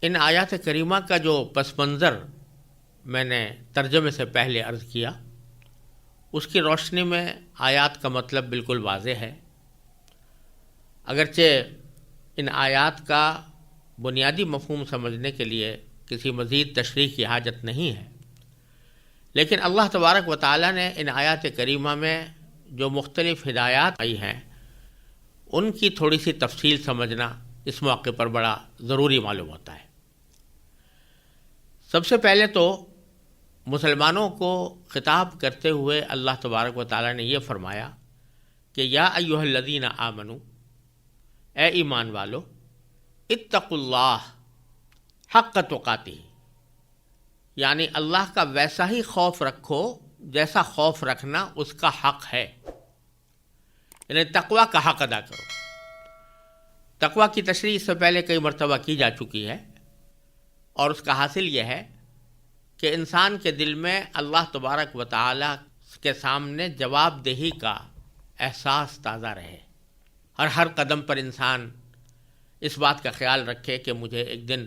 ان آیات کریمہ کا جو پس منظر میں نے ترجمے سے پہلے عرض کیا، اس کی روشنی میں آیات کا مطلب بالکل واضح ہے۔ اگرچہ ان آیات کا بنیادی مفہوم سمجھنے کے لیے کسی مزید تشریح کی حاجت نہیں ہے، لیکن اللہ تبارک و تعالیٰ نے ان آیات کریمہ میں جو مختلف ہدایات آئی ہیں ان کی تھوڑی سی تفصیل سمجھنا اس موقع پر بڑا ضروری معلوم ہوتا ہے۔ سب سے پہلے تو مسلمانوں کو خطاب کرتے ہوئے اللہ تبارک و تعالیٰ نے یہ فرمایا کہ یا ایھا الذین آمنو، اے ایمان والو، اتقوا اللہ حق تقاتہ، یعنی اللہ کا ویسا ہی خوف رکھو جیسا خوف رکھنا اس کا حق ہے، یعنی تقوی کا حق ادا کرو۔ تقوی کی تشریح اس سے پہلے کئی مرتبہ کی جا چکی ہے، اور اس کا حاصل یہ ہے کہ انسان کے دل میں اللہ تبارک و تعالیٰ کے سامنے جواب دہی کا احساس تازہ رہے، اور ہر قدم پر انسان اس بات کا خیال رکھے کہ مجھے ایک دن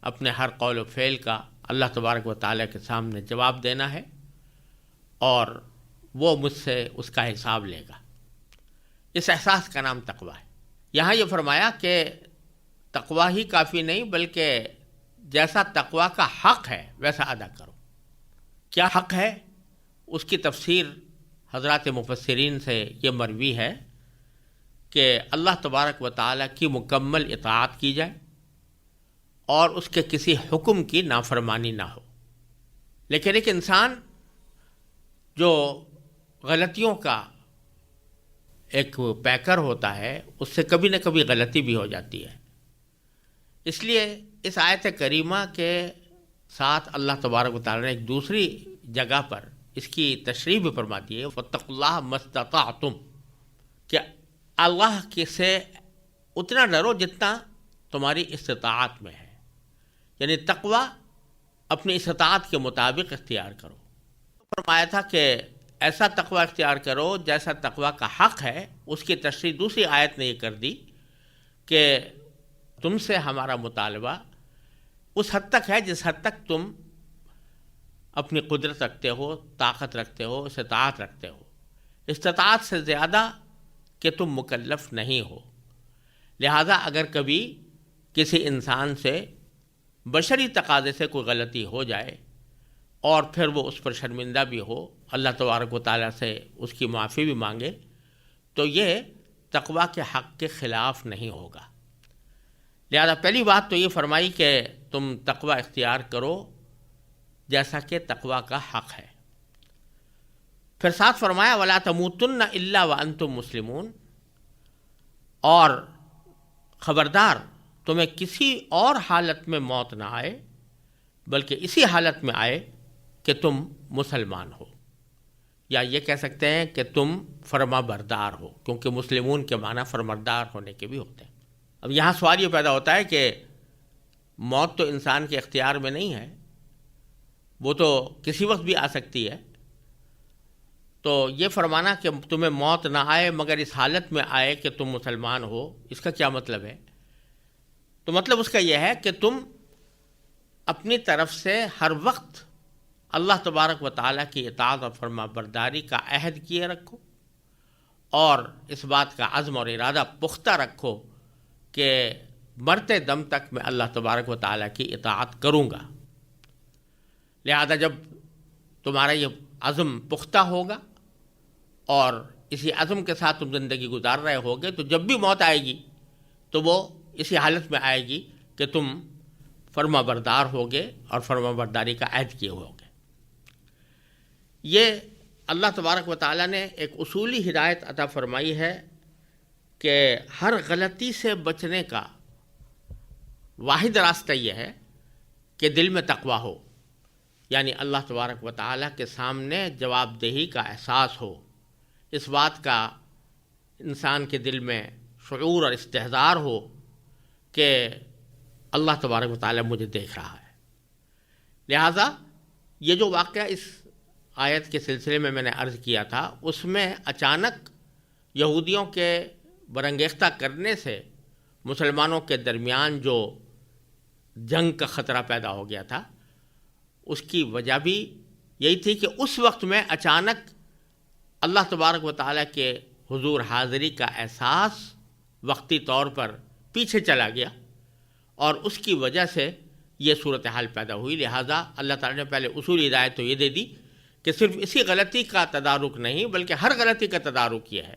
اپنے ہر قول و فعل کا اللہ تبارک و تعالیٰ کے سامنے جواب دینا ہے، اور وہ مجھ سے اس کا حساب لے گا۔ اس احساس کا نام تقوی ہے۔ یہاں یہ فرمایا کہ تقوی ہی کافی نہیں، بلکہ جیسا تقوی کا حق ہے ویسا ادا کرو۔ کیا حق ہے؟ اس کی تفسیر حضرات مفسرین سے یہ مروی ہے کہ اللہ تبارک و تعالیٰ کی مکمل اطاعت کی جائے اور اس کے کسی حکم کی نافرمانی نہ ہو۔ لیکن ایک انسان جو غلطیوں کا ایک پیکر ہوتا ہے، اس سے کبھی نہ کبھی غلطی بھی ہو جاتی ہے۔ اس لیے اس آیت کریمہ کے ساتھ اللہ تبارک و تعالیٰ نے ایک دوسری جگہ پر اس کی تشریح بھی فرما دی ہے، واتقوا اللہ ما استطعتم، کہ اللہ کے سے اتنا ڈرو جتنا تمہاری استطاعت میں ہے، یعنی تقوی اپنی استطاعت کے مطابق اختیار کرو۔ فرمایا تھا کہ ایسا تقوی اختیار کرو جیسا تقوی کا حق ہے۔ اس کی تشریح دوسری آیت نے یہ کر دی کہ تم سے ہمارا مطالبہ اس حد تک ہے جس حد تک تم اپنی قدرت رکھتے ہو، طاقت رکھتے ہو، استطاعت رکھتے ہو۔ استطاعت سے زیادہ کہ تم مکلف نہیں ہو۔ لہذا اگر کبھی کسی انسان سے بشری تقاضے سے کوئی غلطی ہو جائے اور پھر وہ اس پر شرمندہ بھی ہو، اللہ تبارک و تعالیٰ سے اس کی معافی بھی مانگے، تو یہ تقوی کے حق کے خلاف نہیں ہوگا۔ لہذا پہلی بات تو یہ فرمائی کہ تم تقوی اختیار کرو جیسا کہ تقوی کا حق ہے۔ پھر ساتھ فرمایا وَلَا تَمُوتُنَّ إِلَّا وَأَنْتُمْ مُسْلِمُونَ، اور خبردار تمہیں کسی اور حالت میں موت نہ آئے بلکہ اسی حالت میں آئے کہ تم مسلمان ہو، یا یہ کہہ سکتے ہیں کہ تم فرما بردار ہو، کیونکہ مسلمون کے معنی فرماندار ہونے کے بھی ہوتے ہیں۔ اب یہاں سوال یہ پیدا ہوتا ہے کہ موت تو انسان کے اختیار میں نہیں ہے، وہ تو کسی وقت بھی آ سکتی ہے، تو یہ فرمانا کہ تمہیں موت نہ آئے مگر اس حالت میں آئے کہ تم مسلمان ہو، اس کا کیا مطلب ہے؟ تو مطلب اس کا یہ ہے کہ تم اپنی طرف سے ہر وقت اللہ تبارک و تعالیٰ کی اطاعت اور فرما برداری کا عہد کیے رکھو، اور اس بات کا عزم اور ارادہ پختہ رکھو کہ مرتے دم تک میں اللہ تبارک و تعالیٰ کی اطاعت کروں گا۔ لہذا جب تمہارا یہ عزم پختہ ہوگا اور اسی عزم کے ساتھ تم زندگی گزار رہے ہوگے، تو جب بھی موت آئے گی تو وہ اسی حالت میں آئے گی کہ تم فرما بردار ہوگے اور فرما برداری کا عہد کیے ہوگے۔ یہ اللہ تبارک و تعالیٰ نے ایک اصولی ہدایت عطا فرمائی ہے کہ ہر غلطی سے بچنے کا واحد راستہ یہ ہے کہ دل میں تقوی ہو، یعنی اللہ تبارک و تعالیٰ کے سامنے جواب دہی کا احساس ہو، اس بات کا انسان کے دل میں شعور اور استحضار ہو کہ اللہ تبارک و تعالیٰ مجھے دیکھ رہا ہے۔ لہٰذا یہ جو واقعہ اس آیت کے سلسلے میں نے عرض کیا تھا، اس میں اچانک یہودیوں کے برانگیختہ کرنے سے مسلمانوں کے درمیان جو جنگ کا خطرہ پیدا ہو گیا تھا، اس کی وجہ بھی یہی تھی کہ اس وقت میں اچانک اللہ تبارک و تعالیٰ کے حضور حاضری کا احساس وقتی طور پر پیچھے چلا گیا، اور اس کی وجہ سے یہ صورتحال پیدا ہوئی۔ لہٰذا اللہ تعالیٰ نے پہلے اصولی ہدایت تو یہ دے دی کہ صرف اسی غلطی کا تدارک نہیں بلکہ ہر غلطی کا تدارک یہ ہے،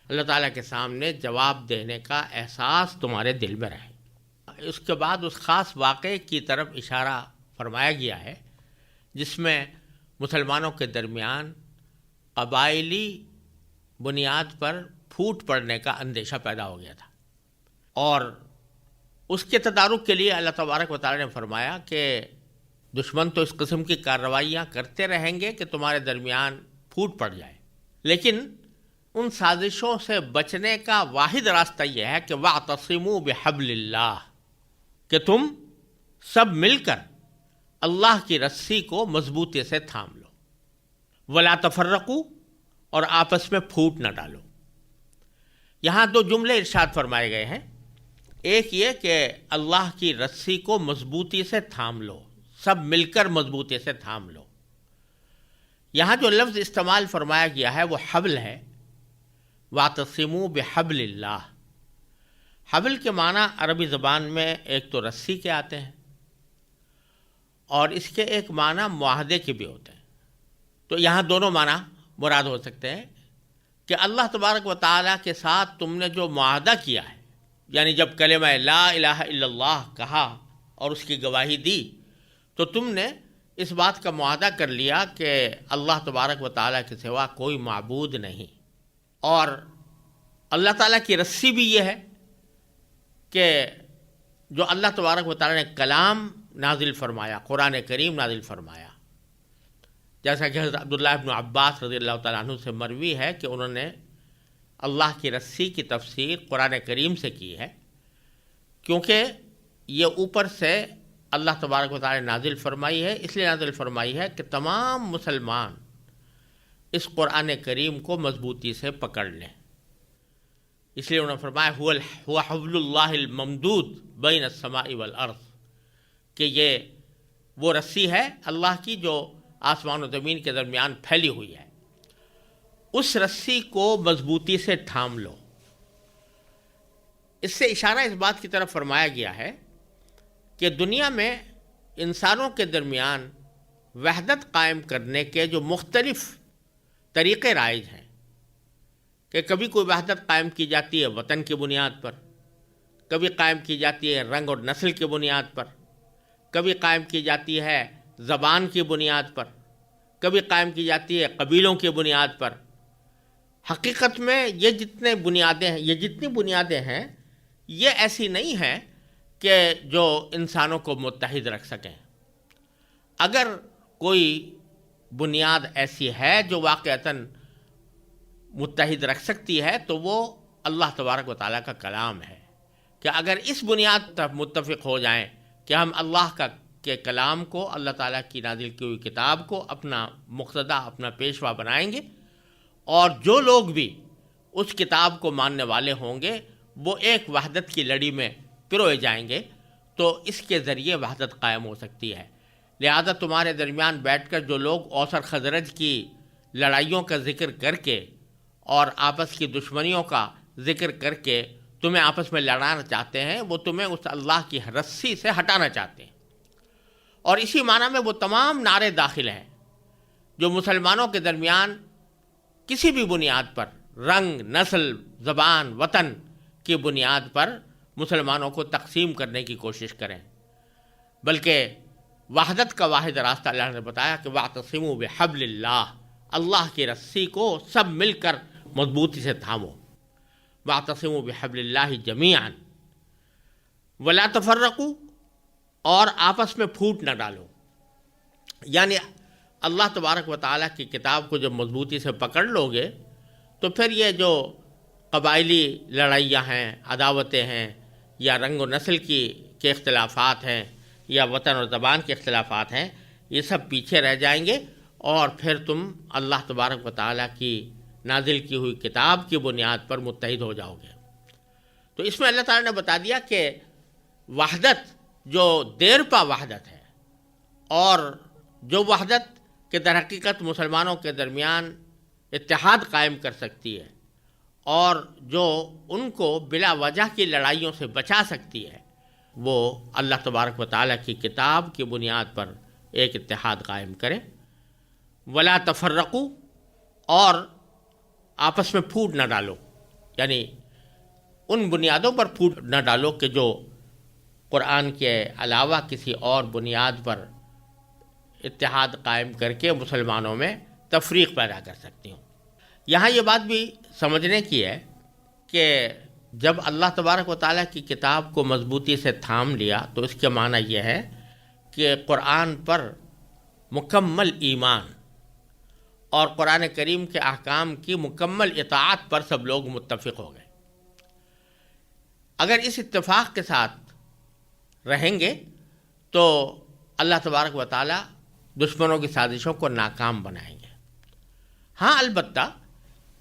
اللہ تعالیٰ کے سامنے جواب دینے کا احساس تمہارے دل میں رہے۔ اس کے بعد اس خاص واقعے کی طرف اشارہ فرمایا گیا ہے جس میں مسلمانوں کے درمیان قبائلی بنیاد پر پھوٹ پڑنے کا اندیشہ پیدا ہو گیا تھا، اور اس کے تدارک کے لیے اللہ تبارک و تعالیٰ نے فرمایا کہ دشمن تو اس قسم کی کارروائیاں کرتے رہیں گے کہ تمہارے درمیان پھوٹ پڑ جائے، لیکن ان سازشوں سے بچنے کا واحد راستہ یہ ہے کہ وَاعْتَصِمُوا بِحَبْلِ اللَّهِ، کہ تم سب مل کر اللہ کی رسی کو مضبوطی سے تھام لو، وَلَا تَفَرَّقُوا، اور آپس میں پھوٹ نہ ڈالو۔ یہاں دو جملے ارشاد فرمائے گئے ہیں، ایک یہ کہ اللہ کی رسی کو مضبوطی سے تھام لو، سب مل کر مضبوطی سے تھام لو۔ یہاں جو لفظ استعمال فرمایا گیا ہے وہ حبل ہے، وَاعْتَصِمُوا بِحَبْلِ اللَّهِ۔ حبل کے معنی عربی زبان میں ایک تو رسی کے آتے ہیں، اور اس کے ایک معنی معاہدے کے بھی ہوتے ہیں۔ تو یہاں دونوں معنی مراد ہو سکتے ہیں کہ اللہ تبارک و تعالیٰ کے ساتھ تم نے جو معاہدہ کیا ہے، یعنی جب کلمہ لا الہ الا اللہ کہا اور اس کی گواہی دی تو تم نے اس بات کا معاہدہ کر لیا کہ اللہ تبارک و تعالیٰ کے سوا کوئی معبود نہیں، اور اللہ تعالیٰ کی رسی بھی یہ ہے کہ جو اللہ تبارک و تعالیٰ نے کلام نازل فرمایا، قرآن کریم نازل فرمایا، جیسا کہ حضرت عبداللہ ابن عباس رضی اللہ تعالیٰ عنہ سے مروی ہے کہ انہوں نے اللہ کی رسی کی تفسیر قرآن کریم سے کی ہے، کیونکہ یہ اوپر سے اللہ تبارک و تعالیٰ نے نازل فرمائی ہے، اس لیے نازل فرمائی ہے کہ تمام مسلمان اس قرآن کریم کو مضبوطی سے پکڑ لیں۔ اس لیے انہوں نے فرمایا هو حبل اللہ الممدود بین السماء والارض، کہ یہ وہ رسی ہے اللہ کی جو آسمان و زمین کے درمیان پھیلی ہوئی ہے، اس رسی کو مضبوطی سے تھام لو۔ اس سے اشارہ اس بات کی طرف فرمایا گیا ہے کہ دنیا میں انسانوں کے درمیان وحدت قائم کرنے کے جو مختلف طریقے رائج ہیں، کہ کبھی کوئی وحدت قائم کی جاتی ہے وطن کی بنیاد پر، کبھی قائم کی جاتی ہے رنگ اور نسل کی بنیاد پر، کبھی قائم کی جاتی ہے زبان کی بنیاد پر، کبھی قائم کی جاتی ہے قبیلوں کی بنیاد پر۔ حقیقت میں یہ جتنی بنیادیں ہیں یہ ایسی نہیں ہیں کہ جو انسانوں کو متحد رکھ سکیں۔ اگر کوئی بنیاد ایسی ہے جو واقعتاً متحد رکھ سکتی ہے تو وہ اللہ تبارک و تعالیٰ کا کلام ہے، کہ اگر اس بنیاد پر متفق ہو جائیں کہ ہم اللہ کے کلام کو، اللہ تعالیٰ کی نازل کی ہوئی کتاب کو اپنا مقتدا، اپنا پیشوا بنائیں گے، اور جو لوگ بھی اس کتاب کو ماننے والے ہوں گے وہ ایک وحدت کی لڑی میں پروئے جائیں گے، تو اس کے ذریعے وحدت قائم ہو سکتی ہے۔ لہذا تمہارے درمیان بیٹھ کر جو لوگ اوس اور خزرج کی لڑائیوں کا ذکر کر کے اور آپس کی دشمنیوں کا ذکر کر کے تمہیں آپس میں لڑانا چاہتے ہیں، وہ تمہیں اس اللہ کی رسی سے ہٹانا چاہتے ہیں۔ اور اسی معنی میں وہ تمام نعرے داخل ہیں جو مسلمانوں کے درمیان کسی بھی بنیاد پر، رنگ، نسل، زبان، وطن کی بنیاد پر مسلمانوں کو تقسیم کرنے کی کوشش کریں، بلکہ وحدت کا واحد راستہ اللہ نے بتایا کہ وَاعْتَصِمُوا بِحَبْلِ اللَّهِ، اللہ کی رسی کو سب مل کر مضبوطی سے تھامو۔ وَاعْتَصِمُوا بِحَبْلِ اللَّهِ جَمِيعًا وَلَا تَفَرَّقُوا، اور آپس میں پھوٹ نہ ڈالو۔ یعنی اللہ تبارک و تعالیٰ کی کتاب کو جب مضبوطی سے پکڑ لو گے تو پھر یہ جو قبائلی لڑائیاں ہیں، عداوتیں ہیں، یا رنگ و نسل کے اختلافات ہیں، یا وطن اور زبان کے اختلافات ہیں، یہ سب پیچھے رہ جائیں گے، اور پھر تم اللہ تبارک و تعالیٰ کی نازل کی ہوئی کتاب کی بنیاد پر متحد ہو جاؤ گے۔ تو اس میں اللہ تعالیٰ نے بتا دیا کہ وحدت جو دیر پا وحدت ہے اور جو وحدت کہ در حقیقت مسلمانوں کے درمیان اتحاد قائم کر سکتی ہے اور جو ان کو بلا وجہ کی لڑائیوں سے بچا سکتی ہے، وہ اللہ تبارک و تعالیٰ کی کتاب کی بنیاد پر ایک اتحاد قائم کرے۔ ولا تفرقوا، اور آپس میں پھوٹ نہ ڈالو، یعنی ان بنیادوں پر پھوٹ نہ ڈالو کہ جو قرآن کے علاوہ کسی اور بنیاد پر اتحاد قائم کر کے مسلمانوں میں تفریق پیدا کر سکتی ہوں۔ یہاں یہ بات بھی سمجھنے کی ہے کہ جب اللہ تبارک و تعالیٰ کی کتاب کو مضبوطی سے تھام لیا تو اس کے معنی یہ ہے کہ قرآن پر مکمل ایمان اور قرآن کریم کے احکام کی مکمل اطاعت پر سب لوگ متفق ہو گئے۔ اگر اس اتفاق کے ساتھ رہیں گے تو اللہ تبارک و تعالیٰ دشمنوں کی سازشوں کو ناکام بنائیں گے۔ ہاں البتہ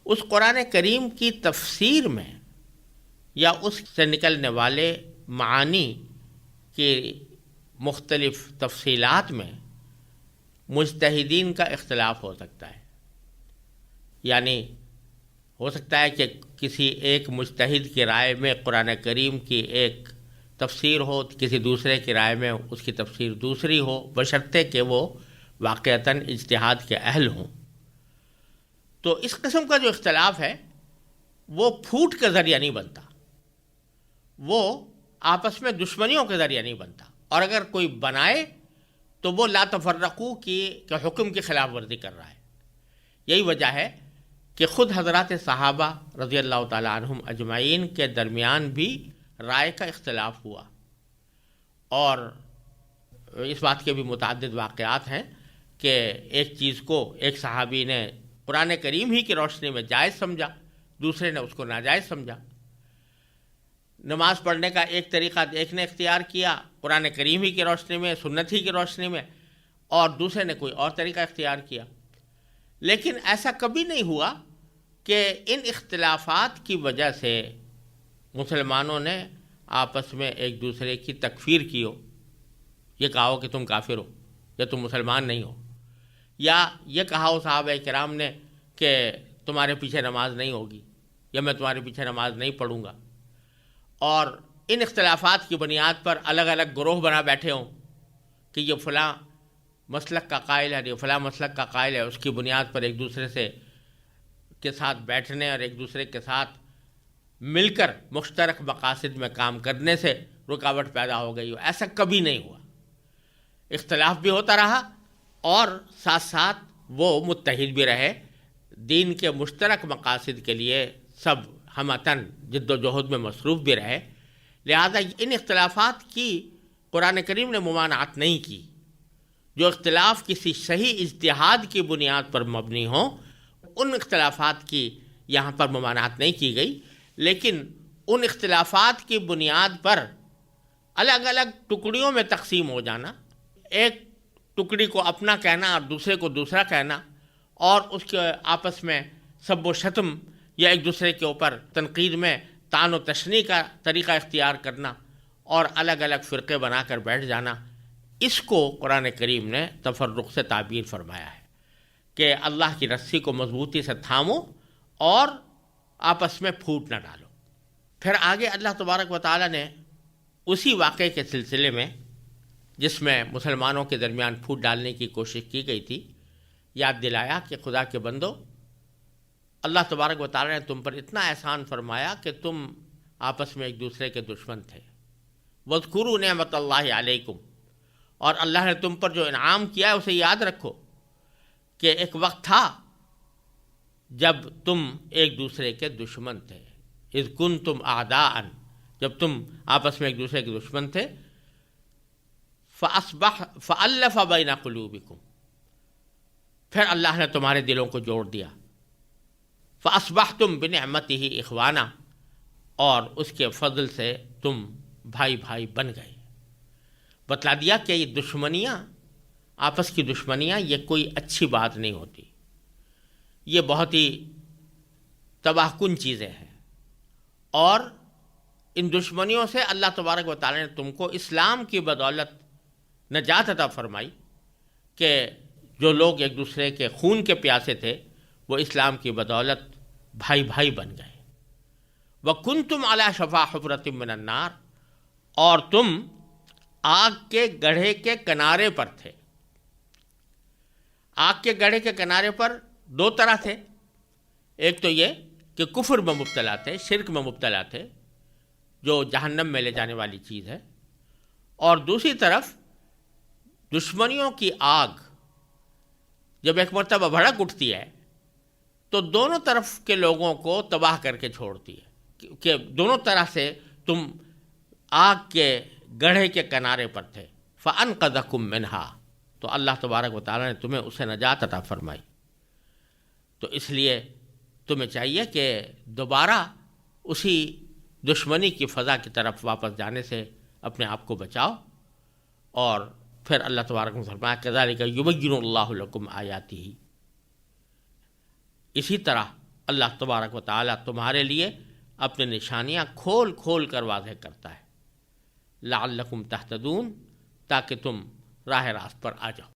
اس قرآن کریم کی تفسیر میں یا اس سے نکلنے والے معانی کی مختلف تفصیلات میں مجتہدین کا اختلاف ہو سکتا ہے، یعنی ہو سکتا ہے کہ کسی ایک مجتہد کی رائے میں قرآن کریم کی ایک تفسیر ہو، کسی دوسرے کی رائے میں اس کی تفسیر دوسری ہو، بشرطے کہ وہ واقعتاً اجتہاد کے اہل ہوں۔ تو اس قسم کا جو اختلاف ہے وہ پھوٹ کا ذریعہ نہیں بنتا، وہ آپس میں دشمنیوں کے ذریعہ نہیں بنتا، اور اگر کوئی بنائے تو وہ لا تفرقو کے حکم کی خلاف ورزی کر رہا ہے۔ یہی وجہ ہے کہ خود حضرات صحابہ رضی اللہ تعالیٰ عنہم اجمعین کے درمیان بھی رائے کا اختلاف ہوا، اور اس بات کے بھی متعدد واقعات ہیں کہ ایک چیز کو ایک صحابی نے قرآن کریم ہی کی روشنی میں جائز سمجھا، دوسرے نے اس کو ناجائز سمجھا۔ نماز پڑھنے کا ایک طریقہ ایک نے اختیار کیا قرآن کریم ہی کی روشنی میں، سنت ہی کی روشنی میں، اور دوسرے نے کوئی اور طریقہ اختیار کیا۔ لیکن ایسا کبھی نہیں ہوا کہ ان اختلافات کی وجہ سے مسلمانوں نے آپس میں ایک دوسرے کی تکفیر کی ہو، یہ کہا ہو کہ تم کافر ہو یا تم مسلمان نہیں ہو، یا یہ کہا ہو صحابہ کرام نے کہ تمہارے پیچھے نماز نہیں ہوگی یا میں تمہارے پیچھے نماز نہیں پڑھوں گا، اور ان اختلافات کی بنیاد پر الگ الگ گروہ بنا بیٹھے ہوں کہ یہ فلاں مسلک کا قائل ہے، یہ فلاں مسلک کا قائل ہے، اس کی بنیاد پر ایک دوسرے سے کے ساتھ بیٹھنے اور ایک دوسرے کے ساتھ مل کر مشترک مقاصد میں کام کرنے سے رکاوٹ پیدا ہو گئی ہو۔ ایسا کبھی نہیں ہوا، اختلاف بھی ہوتا رہا اور ساتھ ساتھ وہ متحد بھی رہے، دین کے مشترک مقاصد کے لیے سب ہمتن جد و جہد میں مصروف بھی رہے۔ لہذا ان اختلافات کی قرآن کریم نے ممانعت نہیں کی۔ جو اختلاف کسی صحیح اجتہاد کی بنیاد پر مبنی ہوں ان اختلافات کی یہاں پر ممانعت نہیں کی گئی، لیکن ان اختلافات کی بنیاد پر الگ الگ ٹکڑیوں میں تقسیم ہو جانا، ایک ٹکڑی کو اپنا کہنا اور دوسرے کو دوسرا کہنا، اور اس کے آپس میں سب و شتم یا ایک دوسرے کے اوپر تنقید میں طعن و تشنیع کا طریقہ اختیار کرنا اور الگ الگ فرقے بنا کر بیٹھ جانا، اس کو قرآن کریم نے تفرق سے تعبیر فرمایا ہے کہ اللہ کی رسی کو مضبوطی سے تھامو اور آپس میں پھوٹ نہ ڈالو۔ پھر آگے اللہ تبارک و تعالیٰ نے اسی واقعے کے سلسلے میں جس میں مسلمانوں کے درمیان پھوٹ ڈالنے کی کوشش کی گئی تھی یاد دلایا کہ خدا کے بندو، اللہ تبارک و تعالیٰ نے تم پر اتنا احسان فرمایا کہ تم آپس میں ایک دوسرے کے دشمن تھے۔ وَاذْكُرُوا نِعْمَتَ اللَّهِ عَلَيْكُمْ، اور اللہ نے تم پر جو انعام کیا ہے اسے یاد رکھو کہ ایک وقت تھا جب تم ایک دوسرے کے دشمن تھے۔ اذ کنتم اعداء، جب تم آپس میں ایک دوسرے کے دشمن تھے۔ فألف بین قلوبکم، پھر اللہ نے تمہارے دلوں کو جوڑ دیا۔ فاصبحتم بنعمتہ اخوانا، اور اس کے فضل سے تم بھائی بھائی بن گئے۔ بتلا دیا کہ یہ دشمنیاں، آپس کی دشمنیاں، یہ کوئی اچھی بات نہیں ہوتی، یہ بہت ہی تباہ کن چیزیں ہیں، اور ان دشمنیوں سے اللہ تبارک و تعالی نے تم کو اسلام کی بدولت نجات عطا فرمائی کہ جو لوگ ایک دوسرے کے خون کے پیاسے تھے وہ اسلام کی بدولت بھائی بھائی بن گئے. وَكُنْتُمْ عَلَى شَفَا حُفْرَةٍ مِّنَ النَّارِ، اور تم آگ کے گڑھے کے کنارے پر تھے. آگ کے گڑھے کے کنارے پر دو طرح تھے. ایک تو یہ کہ کفر میں مبتلا تھے، شرک میں مبتلا تھے، جو جہنم میں لے جانے والی چیز ہے، اور دوسری طرف دشمنیوں کی آگ جب ایک مرتبہ بھڑک اٹھتی ہے تو دونوں طرف کے لوگوں کو تباہ کر کے چھوڑتی ہے، کہ دونوں طرح سے تم آگ کے گڑھے کے کنارے پر تھے. فَأَنْقَذَكُم مِّنْهَا، تو اللہ تبارک و تعالیٰ نے تمہیں اسے نجات عطا فرمائی. تو اس لیے تمہیں چاہیے کہ دوبارہ اسی دشمنی کی فضا کی طرف واپس جانے سے اپنے آپ کو بچاؤ. اور پھر اللہ تبارک و فرمایا كَذَلِكَ يُبَيِّنُ اللَّهُ لَكُمْ آيَاتِهِ، اسی طرح اللہ تبارک و تعالیٰ تمہارے لیے اپنے نشانیاں کھول کھول کر واضح کرتا ہے. لعلکم تہتدون، تاکہ تم راہ راست پر آ جاؤ.